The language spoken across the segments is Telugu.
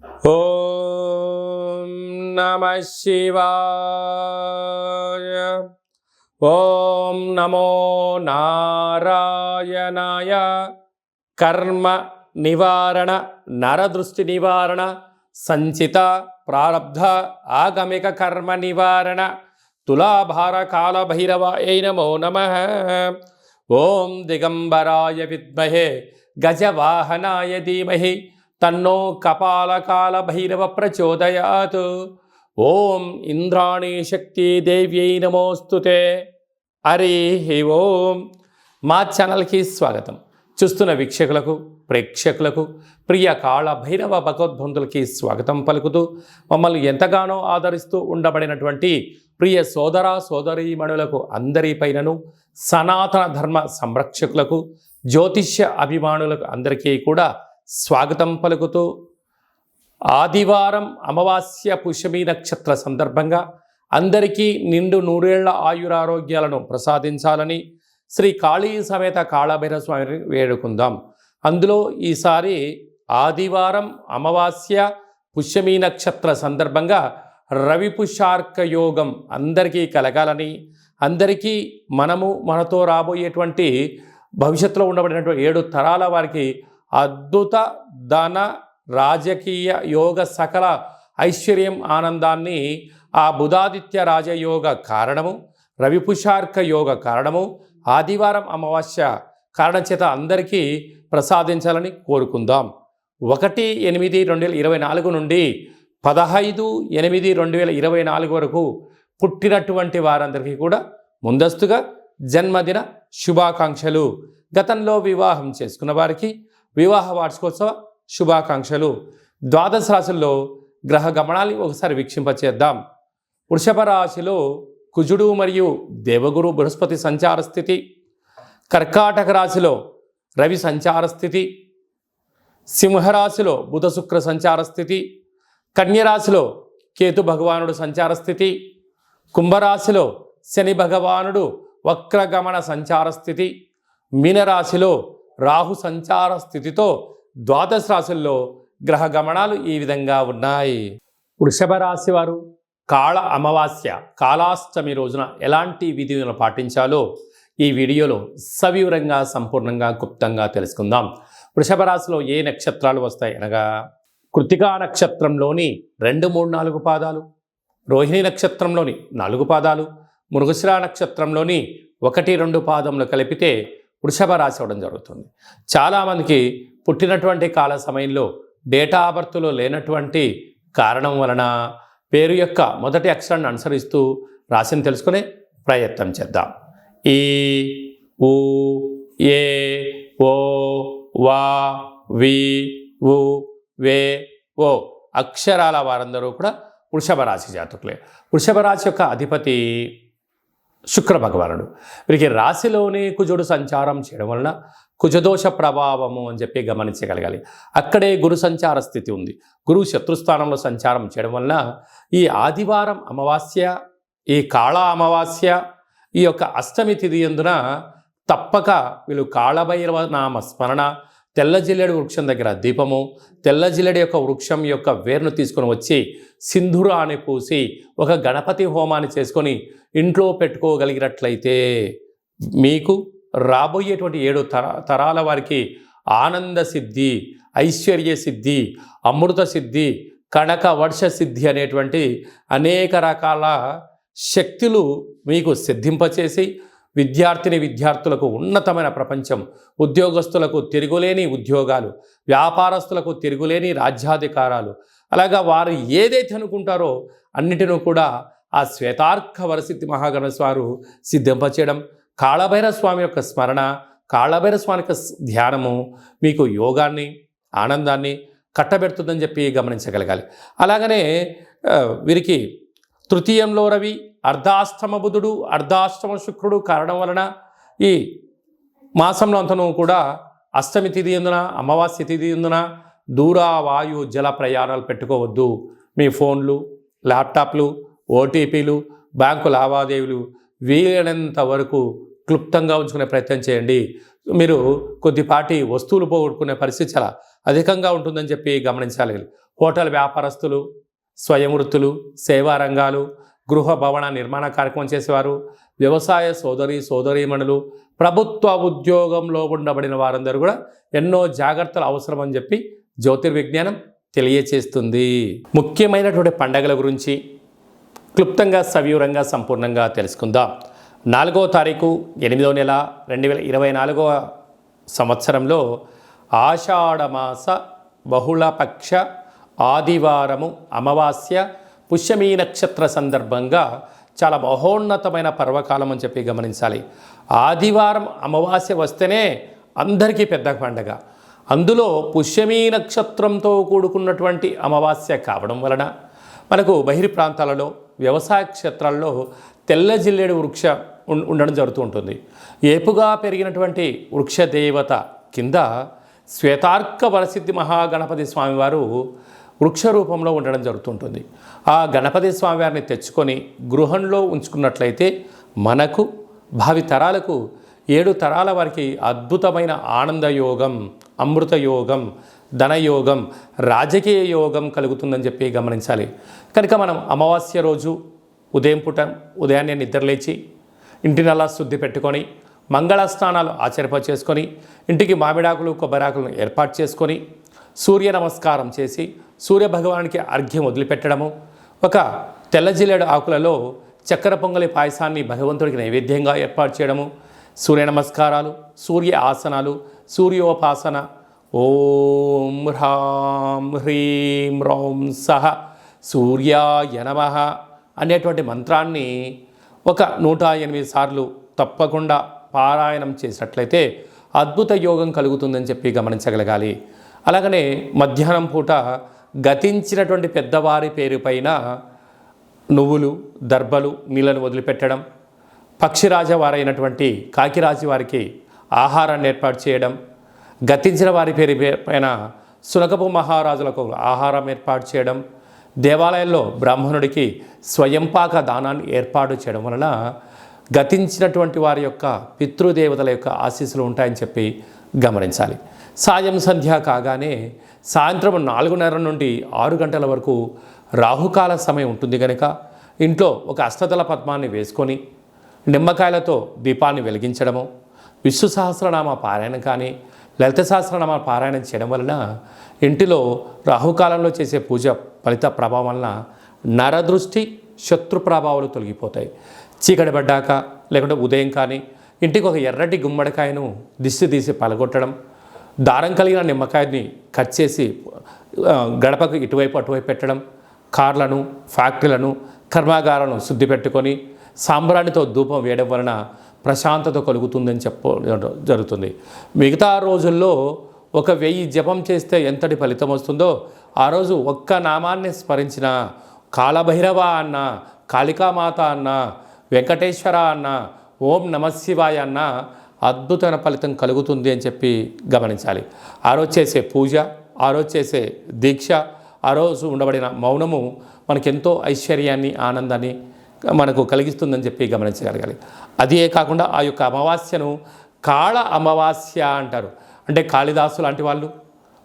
ఓం నమః శివాయ. ఓం నమో నారాయణాయ. కర్మ నివారణ, నరదృష్టి నివారణ, సంచిత ప్రారబ్ధ ఆగమిక కర్మ నివారణ, తులాభార కాల భైరవాయ నమో నమః. ఓం దిగంబరాయ విద్మహే గజవాహనాయ ధీమహి తన్నో కపాలకాల భైరవ ప్రచోదయాత్. ఓం ఇంద్రాణీ శక్తి దేవ్యై నమోస్తుతే. హరి ఓం. మా ఛానల్కి స్వాగతం. చూస్తున్న వీక్షకులకు, ప్రేక్షకులకు, ప్రియ కాళ భైరవ భగవద్బంధులకి స్వాగతం పలుకుతూ, మమ్మల్ని ఎంతగానో ఆదరిస్తూ ఉండబడినటువంటి ప్రియ సోదర సోదరీమణులకు అందరిపైనను, సనాతన ధర్మ సంరక్షకులకు, జ్యోతిష్య అభిమానులకు అందరికీ కూడా స్వాగతం పలుకుతూ, ఆదివారం అమావాస్య పుష్యమి నక్షత్ర సందర్భంగా అందరికీ నిండు నూరేళ్ల ఆయురారోగ్యాలను ప్రసాదించాలని శ్రీ కాళీ సమేత కాళభైరవ స్వామిని వేడుకుందాం. అందులో ఈసారి ఆదివారం అమావాస్య పుష్యమి నక్షత్ర సందర్భంగా రవి పుష్యార్క యోగం అందరికీ కలగాలని, అందరికీ మనతో రాబోయేటువంటి భవిష్యత్తులో ఉండబడినటువంటి 7 తరాల వారికి అద్భుత ధన రాజకీయ యోగ సకల ఐశ్వర్యం ఆనందాన్ని ఆ బుధాదిత్య రాజయోగ కారణము, రవిపుషార్క యోగ కారణము, ఆదివారం అమావాస్య కారణం చేత అందరికీ ప్రసాదించాలని కోరుకుందాం. 1/8/2024 నుండి 15/8/2024 వరకు పుట్టినటువంటి వారందరికీ కూడా ముందస్తుగా జన్మదిన శుభాకాంక్షలు. గతంలో వివాహం చేసుకున్న వారికి వివాహ వార్షికోత్సవ శుభాకాంక్షలు. ద్వాదశ రాశుల్లో గ్రహ గమనాన్ని ఒకసారి వీక్షింపచేద్దాం. వృషభ రాశిలో కుజుడు మరియు దేవగురు బృహస్పతి సంచార స్థితి, కర్కాటక రాశిలో రవి సంచార స్థితి, సింహరాశిలో బుధ శుక్ర సంచార స్థితి, కన్యరాశిలో కేతు భగవానుడు సంచార స్థితి, కుంభరాశిలో శని భగవానుడు వక్రగమన సంచార స్థితి, మీనరాశిలో రాహు సంచార స్థితితో ద్వాదశ రాశుల్లో గ్రహ గమనాలు ఈ విధంగా ఉన్నాయి. వృషభ రాశి వారు కాళ అమావాస్య కాళాష్టమి రోజున ఎలాంటి విధులను పాటించాలో ఈ వీడియోలో సవివరంగా సంపూర్ణంగా క్లుప్తంగా తెలుసుకుందాం. వృషభ రాశిలో ఏ నక్షత్రాలు వస్తాయి అనగా కృత్తికా నక్షత్రంలోని 2, 3, 4 పాదాలు, రోహిణి నక్షత్రంలోని 4 పాదాలు, మృగశిర నక్షత్రంలోని 1, 2 పాదములు కలిపితే వృషభ రాశి అవ్వడం జరుగుతుంది. చాలామందికి పుట్టినటువంటి కాల సమయంలో డేటా ఆఫ్ బర్త్లో లేనటువంటి కారణం వలన పేరు యొక్క మొదటి అక్షరాన్ని అనుసరిస్తూ రాశిని తెలుసుకునే ప్రయత్నం చేద్దాం. ఈ, ఊ, ఏ, ఓ, వా, వి, ఉ, వే, ఓ అక్షరాల వారందరూ కూడా వృషభ రాశి జాతకులే. వృషభ రాశి యొక్క అధిపతి శుక్ర భగవానుడు. వీరికి రాశిలోనే కుజుడు సంచారం చేయడం వలన కుజదోష ప్రభావము అని చెప్పి గమనించగలగాలి. అక్కడే గురు సంచార స్థితి ఉంది. గురువు శత్రుస్థానంలో సంచారం చేయడం వలన ఈ ఆదివారం అమావాస్య, ఈ కాళ అమావాస్య, ఈ యొక్క అష్టమి తిథి యందున తప్పక వీళ్ళు కాళభైరవ నామ స్మరణ, తెల్ల జిల్లేడు వృక్షం దగ్గర దీపము, తెల్ల జిల్లేడు యొక్క వృక్షం యొక్క వేరును తీసుకొని వచ్చి సింధూరాన్ని పూసి ఒక గణపతి హోమాన్ని చేసుకొని ఇంట్లో పెట్టుకోగలిగినట్లయితే మీకు రాబోయేటువంటి 7 తరాల వారికి ఆనంద సిద్ధి, ఐశ్వర్య సిద్ధి, అమృత సిద్ధి, కనక వర్ష సిద్ధి అనేటువంటి అనేక రకాల శక్తులు మీకు సిద్ధింపచేసి విద్యార్థులకు ఉన్నతమైన ప్రపంచం, ఉద్యోగస్తులకు తిరుగులేని ఉద్యోగాలు, వ్యాపారస్తులకు తిరుగులేని రాజ్యాధికారాలు, అలాగా వారు ఏదైతే అనుకుంటారో అన్నిటినూ కూడా ఆ శ్వేతార్క వరసిద్ధి మహాగణేశ వారు సిద్ధింపచేయడం, కాళభైరవ స్వామి యొక్క స్మరణ, కాళభైరవ స్వామి యొక్క ధ్యానము మీకు యోగాన్ని, ఆనందాన్ని కట్టబెడుతుందని చెప్పి గమనించగలగాలి. అలాగనే వీరికి తృతీయంలో రవి, అర్ధాష్టమ బుధుడు, అర్ధాష్టమ శుక్రుడు కారణం వలన ఈ మాసంలో అంతను కూడా అష్టమి తిథి ఎందున, అమావాస్య తిథి ఎందున దూర వాయు జల ప్రయాణాలు పెట్టుకోవద్దు. మీ ఫోన్లు, ల్యాప్టాప్లు, ఓటీపీలు, బ్యాంకు లావాదేవీలు వీలైనంత వరకు క్లుప్తంగా ఉంచుకునే ప్రయత్నం చేయండి. మీరు కొద్దిపాటి వస్తువులు పోగొట్టుకునే పరిస్థితి చాలా అధికంగా ఉంటుందని చెప్పి గమనించాలి. హోటల్ వ్యాపారస్తులు, స్వయం వృత్తులు, సేవా రంగాలు, గృహ భవన నిర్మాణ కార్యక్రమం చేసేవారు, వ్యవసాయ సోదరీమణులు, ప్రభుత్వ ఉద్యోగంలో ఉండబడిన వారందరూ కూడా ఎన్నో జాగ్రత్తలు అవసరమని చెప్పి జ్యోతిర్విజ్ఞానం తెలియచేస్తుంది. ముఖ్యమైనటువంటి పండగల గురించి క్లుప్తంగా సవివరంగా సంపూర్ణంగా తెలుసుకుందాం. 4వ తారీఖు 8వ నెల 2024 సంవత్సరంలో ఆషాఢమాస బహుళపక్ష ఆదివారము అమావాస్య పుష్యమీ నక్షత్ర సందర్భంగా చాలా మహోన్నతమైన పర్వకాలం అని చెప్పి గమనించాలి. ఆదివారం అమావాస్య వస్తేనే అందరికీ పెద్ద పండగ. అందులో పుష్యమీ నక్షత్రంతో కూడుకున్నటువంటి అమావాస్య కావడం వలన మనకు బహిరి ప్రాంతాలలో వ్యవసాయ క్షేత్రాల్లో తెల్ల జిల్లేడు వృక్ష ఉండడం జరుగుతూ ఉంటుంది. ఏపుగా పెరిగినటువంటి వృక్ష దేవత కింద శ్వేతార్క వరసిద్ధి మహాగణపతి స్వామివారు వృక్ష రూపంలో ఉండడం జరుగుతుంటుంది. ఆ గణపతి స్వామివారిని తెచ్చుకొని గృహంలో ఉంచుకున్నట్లయితే మనకు భావి తరాలకు 7 తరాల వారికి అద్భుతమైన ఆనందయోగం, అమృతయోగం, ధనయోగం, రాజకీయ యోగం కలుగుతుందని చెప్పి గమనించాలి. కనుక మనం అమావాస్య రోజు ఉదయాన్నే నిద్రలేచి ఇంటినల్లా శుద్ధి పెట్టుకొని మంగళ స్నానాలు చేసుకొని ఇంటికి మామిడాకులు కొబ్బరాకులను ఏర్పాటు చేసుకొని సూర్య నమస్కారం చేసి సూర్య భగవానికి అర్ఘ్యం వదిలిపెట్టడము, ఒక తెల్ల జిల్లేడు ఆకులలో చక్కెర పొంగలి పాయసాన్ని భగవంతుడికి నైవేద్యంగా ఏర్పాటు చేయడము, సూర్య నమస్కారాలు, సూర్య ఆసనాలు, సూర్యోపాసన, ఓం హ్రాం హ్రీం రౌం సహ సూర్యాయ నమః అనేటువంటి మంత్రాన్ని ఒక 108 సార్లు తప్పకుండా పారాయణం చేసినట్లయితే అద్భుత యోగం కలుగుతుందని చెప్పి గమనించగలగాలి. అలాగనే మధ్యాహ్నం పూట గతించినటువంటి పెద్దవారి పేరు పైన నువ్వులు, దర్భలు, నీళ్ళను వదిలిపెట్టడం, పక్షిరాజ వారైనటువంటి కాకిరాజు వారికి ఆహారాన్ని ఏర్పాటు చేయడం, గతించిన వారి పేరు పైన సునకపు మహారాజులకు ఆహారం ఏర్పాటు చేయడం, దేవాలయంలో బ్రాహ్మణుడికి స్వయంపాక దానాన్ని ఏర్పాటు చేయడం వలన గతించినటువంటి వారి యొక్క పితృదేవతల యొక్క ఆశీస్సులు ఉంటాయని చెప్పి గమనించాలి. సాయం సంధ్య కాగానే సాయంత్రం 4:30 నుండి 6 గంటల వరకు రాహుకాల సమయం ఉంటుంది కనుక ఇంట్లో ఒక అష్టదళ పద్మాన్ని వేసుకొని నిమ్మకాయలతో దీపాన్ని వెలిగించడము, విష్ణు సహస్రనామ పారాయణం కానీ లలిత సహస్రనామ పారాయణం చేయడం వలన ఇంటిలో రాహుకాలంలో చేసే పూజ ఫలిత ప్రభావం వలన నరదృష్టి, శత్రు ప్రభావాలు తొలగిపోతాయి. చీకటి పడ్డాక లేకుంటే ఉదయం కానీ ఇంటికి ఒక ఎర్రటి గుమ్మడికాయను దిష్టి తీసి పలగొట్టడం, దారం కలిగిన నిమ్మకాయని కట్ చేసి గడపకు ఇటువైపు అటువైపు పెట్టడం, కార్లను, ఫ్యాక్టరీలను, కర్మాగారాలను శుద్ధి పెట్టుకొని సాంబ్రాణితో ధూపం వేయడం వలన ప్రశాంతత కలుగుతుందని జరుగుతుంది. మిగతా రోజుల్లో 1000 జపం చేస్తే ఎంతటి ఫలితం వస్తుందో ఆ రోజు ఒక్క నామాన్ని స్మరించిన కాలభైరవ అన్న, కాళికామాత అన్న, వెంకటేశ్వర అన్న, ఓం నమశివాయ అన్న అద్భుతమైన ఫలితం కలుగుతుంది అని చెప్పి గమనించాలి. ఆ రోజు చేసే పూజ, ఆ రోజు చేసే దీక్ష, ఆ రోజు ఉండబడిన మౌనము మనకెంతో ఐశ్వర్యాన్ని, ఆనందాన్ని మనకు కలిగిస్తుందని చెప్పి గమనించగలగాలి. అదే కాకుండా ఆ యొక్క అమావాస్యను కాళ అమావాస్య అంటారు. అంటే కాళిదాసు లాంటి వాళ్ళు,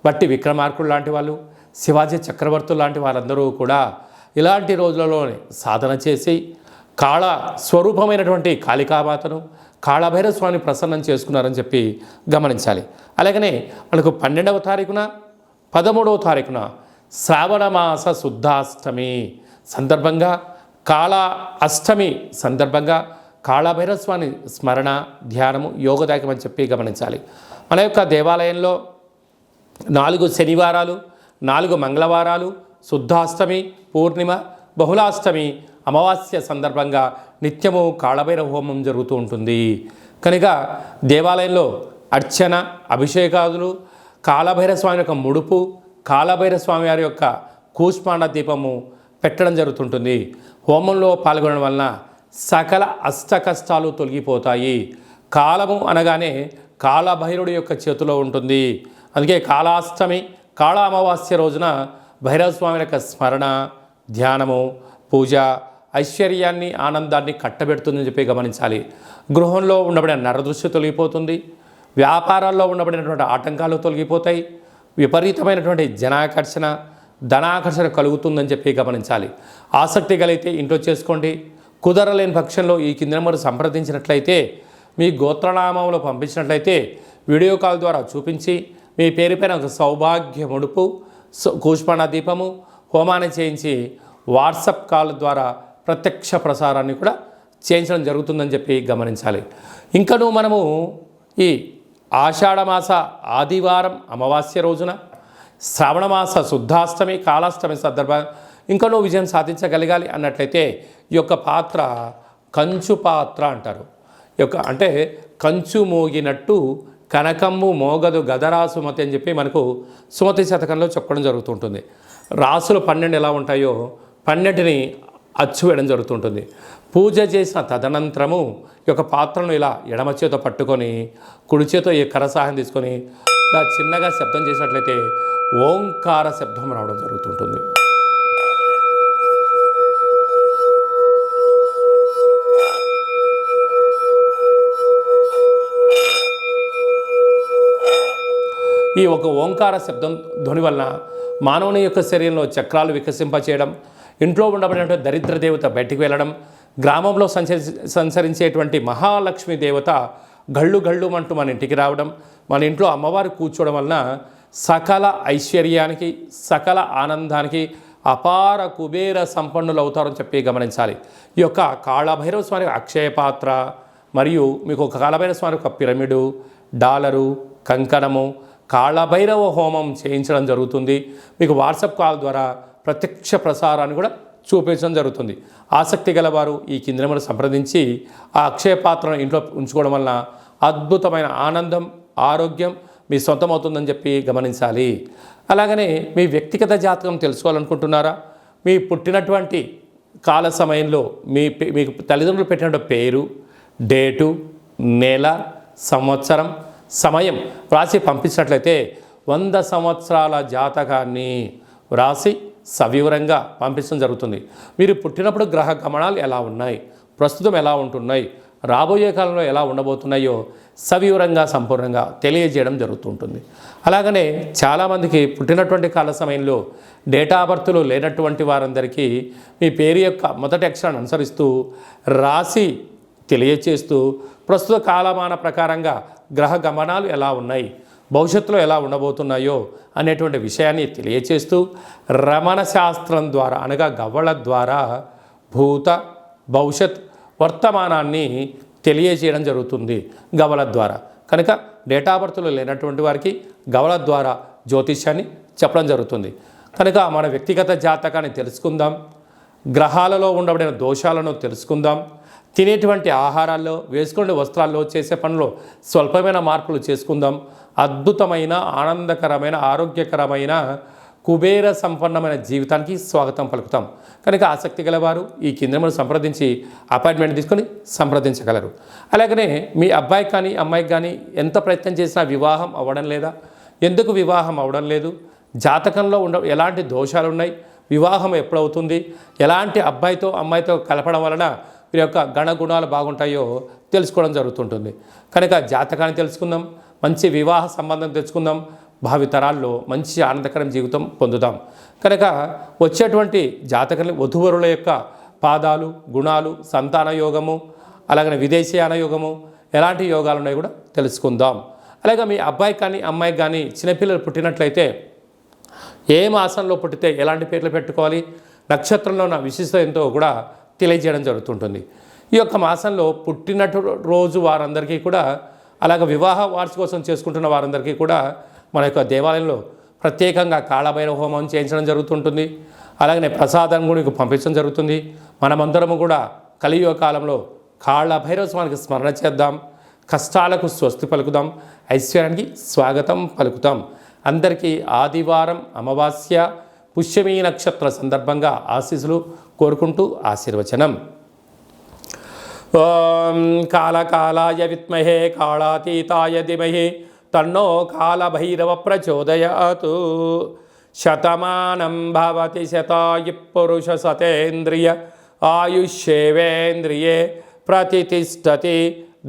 బట్టి విక్రమార్కుడు లాంటి వాళ్ళు, శివాజీ చక్రవర్తులు లాంటి వాళ్ళందరూ కూడా ఇలాంటి రోజులలోనే సాధన చేసి కాళ స్వరూపమైనటువంటి కాళికామాతను, కాళభైరవ స్వామిని ప్రసన్నం చేసుకున్నారని చెప్పి గమనించాలి. అలాగనే మనకు 12వ తారీఖున 13వ తారీఖున శ్రావణమాస శుద్ధాష్టమి సందర్భంగా, కాళ అష్టమి సందర్భంగా కాళభైరవ స్వామి స్మరణ, ధ్యానము యోగదాయకం అని చెప్పి గమనించాలి. మన యొక్క దేవాలయంలో 4 శనివారాలు, 4 మంగళవారాలు, శుద్ధాష్టమి, పూర్ణిమ, బహుళాష్టమి, అమావాస్య సందర్భంగా నిత్యము కాళభైరవ హోమం జరుగుతూ ఉంటుంది. కనుక దేవాలయంలో అర్చన, అభిషేకాదులు, కాళభైరవ స్వామి యొక్క ముడుపు, కాళభైరవ స్వామి వారి యొక్క కూష్మాండ దీపము పెట్టడం జరుగుతుంటుంది. హోమంలో పాల్గొనడం వలన సకల అష్ట కష్టాలు తొలగిపోతాయి. కాలము అనగానే కాళభైరుడి యొక్క చేతిలో ఉంటుంది. అందుకే కాళాష్టమి, కాళ అమావాస్య రోజున భైరవ స్వామి యొక్క స్మరణ, ధ్యానము, పూజ ఐశ్వర్యాన్ని, ఆనందాన్ని కట్టబెడుతుందని చెప్పి గమనించాలి. గృహంలో ఉండబడిన నరదృష్టి తొలగిపోతుంది. వ్యాపారాల్లో ఉండబడినటువంటి ఆటంకాలు తొలగిపోతాయి. విపరీతమైనటువంటి జనాకర్షణ ధనాకర్షణ కలుగుతుందని చెప్పి గమనించాలి. ఆసక్తి కలిగితే ఇంట్లో చేసుకోండి. కుదరలేని పక్షంలో ఈ కింద నెంబర్ సంప్రదించినట్లయితే, మీ గోత్రనామంలో పంపించినట్లయితే వీడియో కాల్ ద్వారా చూపించి మీ పేరుపైన ఒక సౌభాగ్య ముడుపు, కూష్మాండ దీపము, హోమాన్ని చేయించి వాట్సాప్ కాల్ ద్వారా ప్రత్యక్ష ప్రసారాన్ని కూడా చేయించడం జరుగుతుందని చెప్పి గమనించాలి. ఇంకనూ మనము ఈ ఆషాఢమాస ఆదివారం అమావాస్య రోజున, శ్రావణమాస శుద్ధాష్టమి కాళాష్టమి సందర్భంగా ఇంకనూ విజయం సాధించగలగాలి అన్నట్లయితే ఈ యొక్క పాత్ర కంచు పాత్ర అంటారు. అంటే కంచు మోగినట్టు కనకమ్ము మోగదు గదరా సుమతి అని చెప్పి మనకు సుమతి శతకంలో చెప్పడం జరుగుతుంటుంది. రాసులు 12 ఎలా ఉంటాయో 12ని అచ్చు వేయడం జరుగుతుంటుంది. పూజ చేసిన తదనంతరము ఈ యొక్క పాత్రను ఇలా ఎడమ చేతో పట్టుకొని కుడి చేతో ఈ కర సహాయం తీసుకొని ఇలా చిన్నగా శబ్దం చేసినట్లయితే ఓంకార శబ్దం రావడం జరుగుతుంటుంది. ఈ ఒక ఓంకార శబ్దం ధ్వని వలన మానవుని యొక్క శరీరంలో చక్రాలు వికసింపచేయడం, ఇంట్లో ఉండబడినటువంటి దరిద్ర దేవత బయటికి వెళ్ళడం, గ్రామంలో సంచరించేటువంటి మహాలక్ష్మి దేవత గళ్ళు గళ్ళు అంటూ మన ఇంటికి రావడం, మన ఇంట్లో అమ్మవారు కూర్చోవడం వలన సకల ఐశ్వర్యానికి సకల ఆనందానికి అపార కుబేర సంపన్నులు అవుతారని చెప్పి గమనించాలి. ఈ యొక్క కాళభైరవ స్వామి అక్షయ పాత్ర మరియు మీకు ఒక కాళభైరవ స్వామి ఒక పిరమిడు, డాలరు, కంకణము, కాళభైరవ హోమం చేయించడం జరుగుతుంది. మీకు వాట్సాప్ కాల్ ద్వారా ప్రత్యక్ష ప్రసారాన్ని కూడా చూపించడం జరుగుతుంది. ఆసక్తి గలవారు ఈ కింద నెంబర్ సంప్రదించి ఆ అక్షయ పాత్రను ఇంట్లో ఉంచుకోవడం వలన అద్భుతమైన ఆనందం, ఆరోగ్యం మీ సొంతం అవుతుందని చెప్పి గమనించాలి. అలాగనే మీ వ్యక్తిగత జాతకం తెలుసుకోవాలనుకుంటున్నారా? మీ పుట్టినటువంటి కాల సమయంలో మీకు తల్లిదండ్రులు పెట్టినటువంటి పేరు, డేటు, నెల, సంవత్సరం, సమయం వ్రాసి పంపించినట్లయితే 100 సంవత్సరాల జాతకాన్ని వ్రాసి సవివరంగా పంపించడం జరుగుతుంది. మీరు పుట్టినప్పుడు గ్రహ గమనాలు ఎలా ఉన్నాయి, ప్రస్తుతం ఎలా ఉంటున్నాయి, రాబోయే కాలంలో ఎలా ఉండబోతున్నాయో సవివరంగా సంపూర్ణంగా తెలియజేయడం జరుగుతుంటుంది. అలాగనే చాలామందికి పుట్టినటువంటి కాల సమయంలో డేటా బర్త్లు లేనటువంటి వారందరికీ మీ పేరు యొక్క మొదటి అక్షరాన్ని అనుసరిస్తూ రాసి తెలియచేస్తూ ప్రస్తుత కాలమాన ప్రకారంగా గ్రహ గమనాలు ఎలా ఉన్నాయి, భవిష్యత్తులో ఎలా ఉండబోతున్నాయో అనేటువంటి విషయాన్ని తెలియచేస్తూ రమణ శాస్త్రం ద్వారా అనగా గవ్వల ద్వారా భూత భవిష్యత్ వర్తమానాన్ని తెలియజేయడం జరుగుతుంది గవ్వల ద్వారా. కనుక డేటా బర్త్లు లేనటువంటి వారికి గవ్వల ద్వారా జ్యోతిష్యాన్ని చెప్పడం జరుగుతుంది. కనుక మన వ్యక్తిగత జాతకాన్ని తెలుసుకుందాం, గ్రహాలలో ఉండబడిన దోషాలను తెలుసుకుందాం, తినేటువంటి ఆహారాల్లో, వేసుకునే వస్త్రాల్లో, చేసే పనుల్లో స్వల్పమైన మార్పులు చేసుకుందాం. అద్భుతమైన ఆనందకరమైన ఆరోగ్యకరమైన కుబేర సంపన్నమైన జీవితానికి స్వాగతం పలుకుతాం. కనుక ఆసక్తి గలవారు ఈ కింద సంప్రదించి అపాయింట్మెంట్ తీసుకొని సంప్రదించగలరు. అలాగనే మీ అబ్బాయికి కానీ అమ్మాయికి కానీ ఎంత ప్రయత్నం చేసినా వివాహం అవ్వడం లేదా? ఎందుకు వివాహం అవ్వడం లేదు? జాతకంలో ఎలాంటి దోషాలు ఉన్నాయి, వివాహం ఎప్పుడవుతుంది, ఎలాంటి అబ్బాయితో అమ్మాయితో కలపడం వలన వీరి యొక్క గణగుణాలు బాగుంటాయో తెలుసుకోవడం జరుగుతుంటుంది. కనుక జాతకాన్ని తెలుసుకుందాం, మంచి వివాహ సంబంధం తెచ్చుకుందాం, భావితరాల్లో మంచి ఆనందకరం జీవితం పొందుదాం. కనుక వచ్చేటువంటి జాతకాన్ని వధూవరుల యొక్క పాదాలు, గుణాలు, సంతాన యోగము, అలాగనే విదేశీయాన యోగము, ఎలాంటి యోగాలు ఉన్నాయో కూడా తెలుసుకుందాం. అలాగే మీ అబ్బాయికి కానీ అమ్మాయికి కానీ చిన్నపిల్లలు పుట్టినట్లయితే ఏ మాసంలో పుట్టితే ఎలాంటి పేర్లు పెట్టుకోవాలి, నక్షత్రంలో ఉన్న విశిష్టత ఎంతో కూడా తెలియజేయడం జరుగుతుంటుంది. ఈ యొక్క మాసంలో పుట్టినట్టు రోజు వారందరికీ కూడా, అలాగే వివాహ వార్షికోత్సవం చేసుకుంటున్న వారందరికీ కూడా మన యొక్క దేవాలయంలో ప్రత్యేకంగా కాళభైరవ హోమం చేయించడం జరుగుతుంటుంది. అలాగనే ప్రసాదం కూడా మీకు పంపించడం జరుగుతుంది. మనమందరము కూడా కలియుగ కాలంలో కాళభైరవ స్వామికి స్మరణ చేద్దాం, కష్టాలకు స్వస్తి పలుకుదాం, ఐశ్వర్యానికి స్వాగతం పలుకుతాం. అందరికీ ఆదివారం అమావాస్య పుష్యమీ నక్షత్ర సందర్భంగా ఆశీస్సులు కోరుకుంటూ ఆశీర్వచనం. ఓం కాళకాలాయ విద్మహే కాళాతీతాయ ధీమహి తన్నో కాళభైరవ ప్రచోదయాత్. శతమానం భవతి శతాయు పురుష సతేంద్రియ ఆయుష్యేవేంద్రియే ప్రతిష్టతి.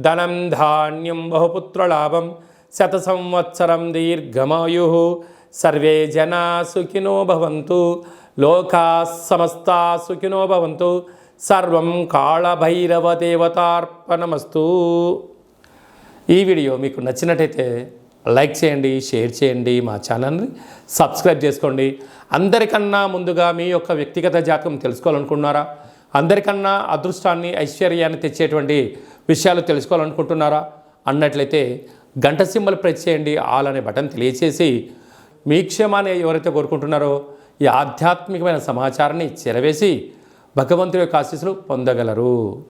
ధనం ధాన్యం బహుపుత్రలాభం శత సంవత్సరం దీర్ఘమాయు సర్వే జనా సుఖినో భవంతు, లోకా సమస్తా సుఖినో భవంతు. సర్వం కాళభైరవ దేవతార్పణమస్తు. ఈ వీడియో మీకు నచ్చినట్టయితే లైక్ చేయండి, షేర్ చేయండి, మా ఛానల్ని సబ్స్క్రైబ్ చేసుకోండి. అందరికన్నా ముందుగా మీ యొక్క వ్యక్తిగత జాతకం తెలుసుకోవాలనుకుంటున్నారా? అందరికన్నా అదృష్టాన్ని, ఐశ్వర్యాన్ని తెచ్చేటువంటి విషయాలు తెలుసుకోవాలనుకుంటున్నారా అన్నట్లయితే గంట సింబల్ ప్రెస్ చేయండి, ఆల్ అనే బటన్ తెలియచేసి మీ క్షేమాన్ని ఎవరైతే కోరుకుంటున్నారో ఈ ఆధ్యాత్మికమైన సమాచారాన్ని చేరవేసి భగవంతుడి యొక్క ఆశీస్సులు పొందగలరు.